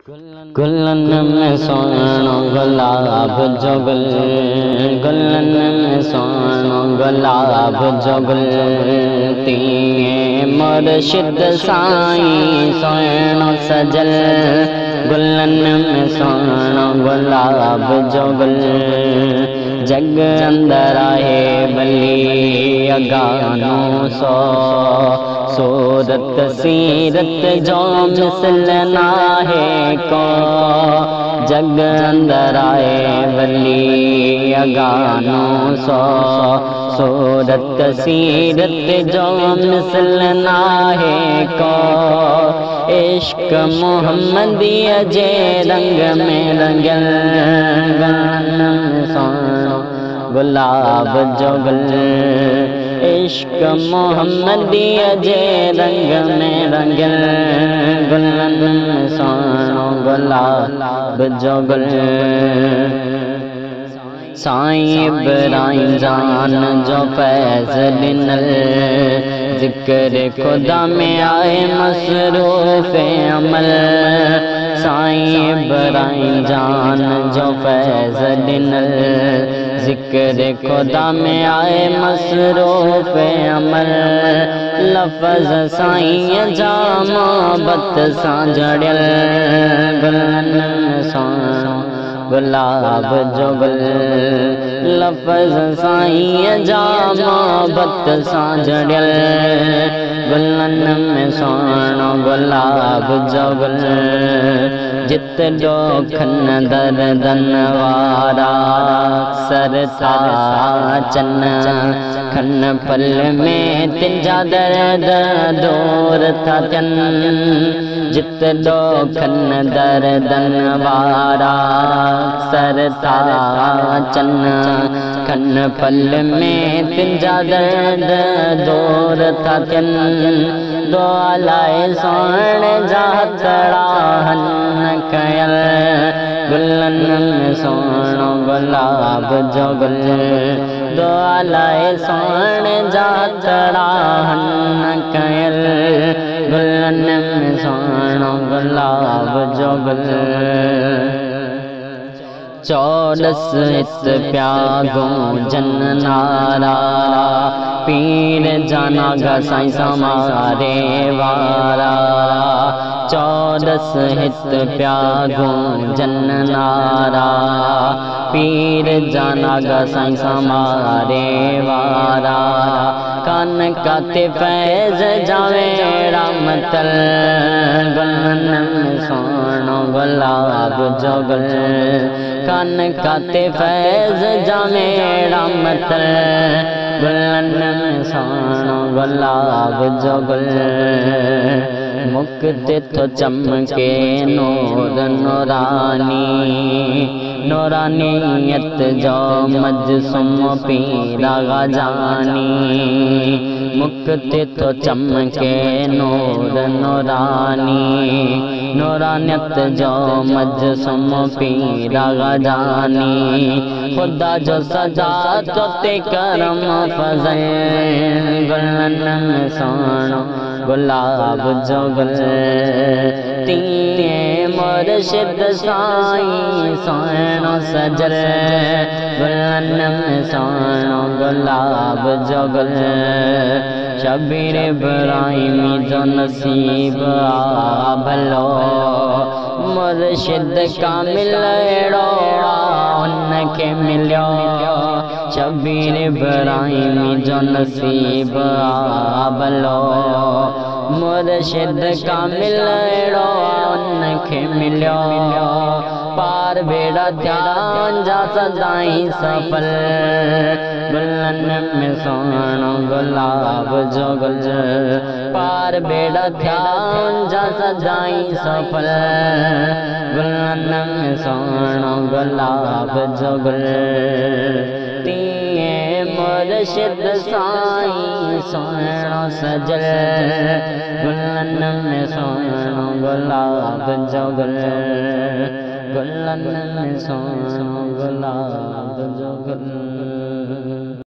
गुलन में सोनो गुलाब जो गुल, गुलन में सोनो गुलाब जो गुल, तीए मुर्शिद साईं सोनो सजल। गुलन में सोनो गुलाब जो गुल, जग अंदर आए बली अगानो सो, सूरत सीरत जो मिसल नाहे को। जग अंदर आए वली अगानो सो, सूरत सीरत जो मिसल नाहे को। इश्क मोहम्मदिया जे रंग में रंगल, गुलाब जो गुल। इश्क मोहम्मदिया जे रंग में रंगल, गुलन में सोनो गुलाब जो गुल। साईं इब्राहिम जान जो फैज़ दिनल, जिक्र खुदा में आए मसरूफ़ अमल। साईं इब्राहिम जान जो फैज़ दिनल, जिक्र खुदा में आए मसरूफ़ अमल। लफ़ज़ साईं जा मोहब्बत सां जड़ियल, गुलन में सोनो गुलाब जो गुल। लफ़ज़ साईं जा मोहब्बत सां जड़ियल, गुलन में सोनो गुलाब जो गुल। जित डोखन दर्दन वारा सर था चन, खन पल में तिंजा दर्द दूर था चन। जित डोखन दर्दन वारा सर था चन, खन पल में तिंजा दर्द दूर था चन। दुआलाए सोण जा तड़ाहन कयल, गुलन में सोनो गुलाब जो गुल। दुआलाए सोण जा तड़ाहन कयल, गुलन में सोनो गुलाब जो गुल। चौदस हित प्यागो जन नारा, पीर जाना गा साईं समारे वारा। चौदस हित प्यागो जन नारा, पीर जाना गा साईं समारे वारा। कान काते फैज़ जावे रामतल, गुलन में सोनो गुलाब जो गुल। कान काते फैज़ जावे रामतल, गुलन में सोनो गुलाब जो गुल। मुक्ति तो चमके नूर नूरानी, नूरानियत जो मजसूम पीरा जानी। मुक्ति तो चमके नूर नूरानी, नूरानियत जो मजसूम पीरा जानी। खुदा जो सजा तो ते करम फज़ल, गुलन में सोनो गुलाब जो गुल। तीए मुर्शिद साईं सोनो सजल, गुलन में सोनो गुलाब जो गुल। शबीर इब्राहिमी जो नसीब आ भलो, मुर्शिद कामिल एड़ो उनके मिलो। शबीर इब्राहिमी जो नसीब आ भलो, मुर्शिद कामिल एड़ो उनके मिलो। पार बेड़ा ध्यान जा सदाई सफल, गुलन में सोनो गुलाब जो गुल। पार बेड़ा ध्यान जा सदाई सफल, गुलन में सोनो गुलाब जो गुल। तीए मुर्शिद साईं सोनो सजल, गुलन में सोनो गुलाब जो गुल। गुलन में सोनो गुलाब जो गुल।